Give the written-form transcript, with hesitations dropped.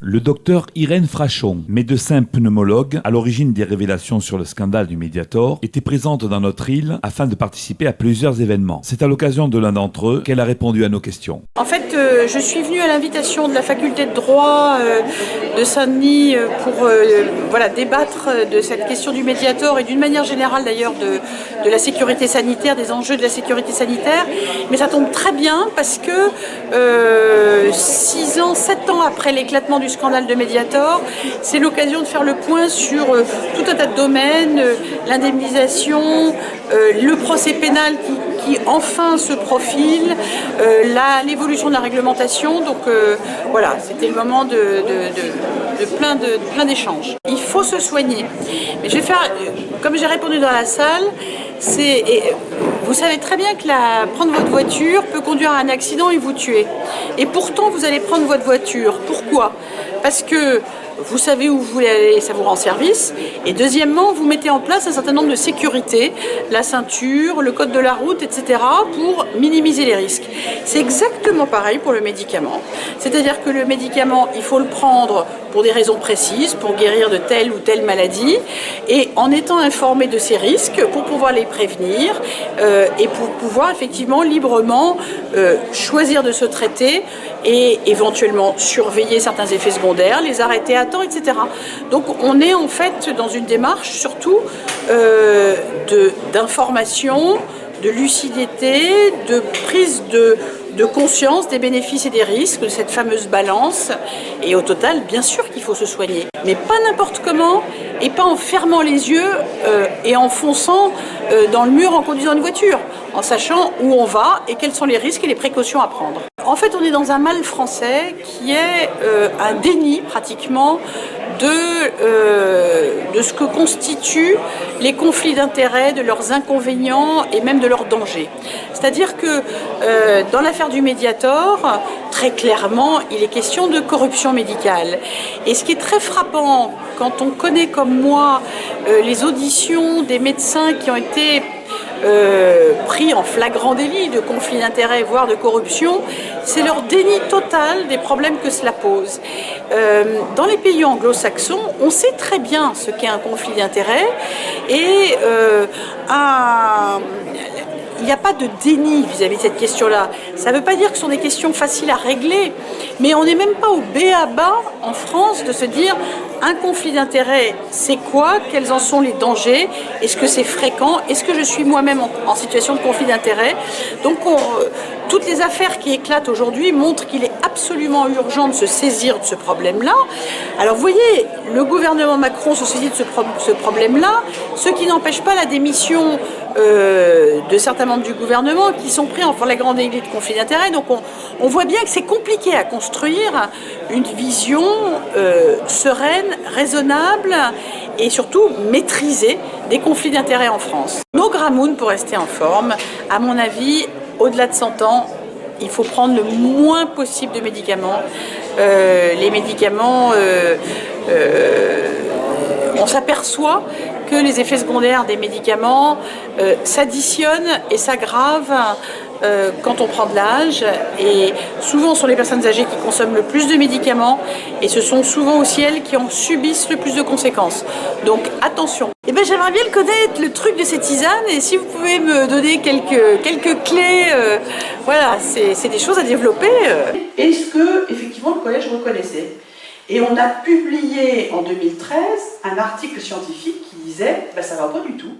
Le docteur Irène Frachon, médecin pneumologue, à l'origine des révélations sur le scandale du Mediator, était présente dans notre île afin de participer à plusieurs événements. C'est à l'occasion de l'un d'entre eux qu'elle a répondu à nos questions. En fait, je suis venue à l'invitation de la faculté de droit de Saint-Denis pour débattre de cette question du Mediator et d'une manière générale d'ailleurs de la sécurité sanitaire, des enjeux de la sécurité sanitaire. Mais ça tombe très bien parce que 7 ans après l'éclatement du scandale de Mediator, c'est l'occasion de faire le point sur tout un tas de domaines, l'indemnisation, le procès pénal qui enfin se profile, l'évolution de la réglementation. Donc voilà, c'était le moment de plein d'échanges. Il faut se soigner. Mais je vais faire, comme j'ai répondu dans la salle, vous savez très bien que prendre votre voiture peut conduire à un accident et vous tuer. Et pourtant, vous allez prendre votre voiture. Pourquoi ? Parce que vous savez où vous voulez aller, ça vous rend service. Et deuxièmement, vous mettez en place un certain nombre de sécurités, la ceinture, le code de la route, etc., pour minimiser les risques. C'est exactement pareil pour le médicament. C'est-à-dire que le médicament, il faut le prendre pour des raisons précises, pour guérir de telle ou telle maladie, et en étant informé de ces risques, pour pouvoir les prévenir, et pour pouvoir effectivement librement choisir de se traiter et éventuellement surveiller certains effets secondaires, les arrêter à temps, etc. Donc on est en fait dans une démarche surtout d'information, de lucidité, de prise de conscience des bénéfices et des risques de cette fameuse balance. Et au total, bien sûr qu'il faut se soigner, mais pas n'importe comment et pas en fermant les yeux et en fonçant dans le mur en conduisant une voiture, en sachant où on va et quels sont les risques et les précautions à prendre. En fait, on est dans un mal français qui est un déni pratiquement de ce que constituent les conflits d'intérêts, de leurs inconvénients et même de leurs dangers. C'est-à-dire que dans l'affaire du Mediator, très clairement, il est question de corruption médicale. Et ce qui est très frappant, quand on connaît comme moi les auditions des médecins qui ont été pris en flagrant délit de conflit d'intérêts, voire de corruption, c'est leur déni total des problèmes que cela pose. Dans les pays anglo-saxons, on sait très bien ce qu'est un conflit d'intérêts et il n'y a pas de déni vis-à-vis de cette question-là. Ça ne veut pas dire que ce sont des questions faciles à régler, mais on n'est même pas au b.a.-ba en France de se dire un conflit d'intérêts, c'est quoi ? Quels en sont les dangers ? Est-ce que c'est fréquent ? Est-ce que je suis moi-même en situation de conflit d'intérêts ? Donc toutes les affaires qui éclatent aujourd'hui montrent qu'il est absolument urgent de se saisir de ce problème-là. Alors vous voyez, le gouvernement Macron se saisit de ce problème-là, ce qui n'empêche pas la démission de certains membres du gouvernement qui sont pris en flagrant délit de conflit d'intérêts. Donc on voit bien que c'est compliqué à construire une vision sereine, raisonnable et surtout maîtrisée des conflits d'intérêts en France. Nos Gramoun, pour rester en forme, à mon avis, au-delà de 100 ans, il faut prendre le moins possible de médicaments. Les médicaments, on s'aperçoit que les effets secondaires des médicaments s'additionnent et s'aggravent quand on prend de l'âge, et souvent ce sont les personnes âgées qui consomment le plus de médicaments et ce sont souvent aussi elles qui en subissent le plus de conséquences. Donc attention. Eh bien, j'aimerais bien connaître le truc de ces tisanes et si vous pouvez me donner quelques clés, voilà, c'est des choses à développer. Est-ce que effectivement le collège reconnaissait ? Et on a publié en 2013 un article scientifique qui disait ça va pas du tout.